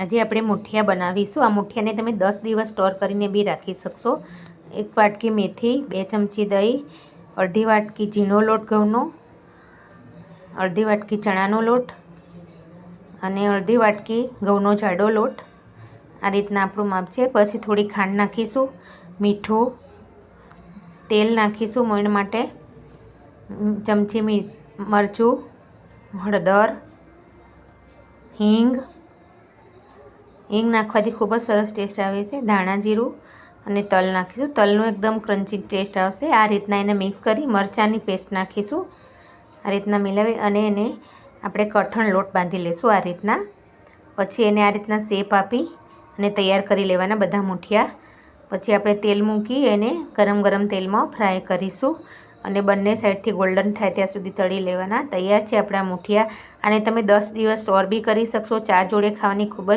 આજે આપણે મુઠિયા બનાવીશું। આ મુઠિયાને તમે 10 દિવસ સ્ટોર કરીને બી રાખી શકશો। 1 વાટકી મેથી, 2 ચમચી દહીં, અડધી વાટકી ઝીણો લોટ ઘઉંનો, અડધી વાટકી ચણાનો લોટ અને અડધી વાટકી ઘઉંનો જાડો લોટ। આ રીતના આપણું માપ છે। પછી થોડી ખાંડ નાખીશું, મીઠું, તેલ નાખીશું મોઈણ માટે, ચમચી મરચું, હળદર, હિંગ નાખવાથી ખૂબ જ સરસ ટેસ્ટ આવે છે। ધાણા જીરું અને તલ નાખીશું। તલનો એકદમ ક્રન્ચી ટેસ્ટ આવશે। આ રીતના એને મિક્સ કરી મરચાંની પેસ્ટ નાખીશું। આ રીતના મિલાવી અને એને આપણે કઠણ લોટ બાંધી લઈશું આ રીતના। પછી એને આ રીતના શેપ આપી અને તૈયાર કરી લેવાના બધા મુઠિયા। પછી આપણે તેલ મૂકી એને ગરમ તેલમાં ફ્રાય કરીશું અને બંને સાઈડથી ગોલ્ડન થાય ત્યાં સુધી તળી લેવાના। તૈયાર છે આપણા મુઠિયા। આને તમે 10 દિવસ સ્ટોર બી કરી શકશો। ચા જોડે ખાવાની ખૂબ જ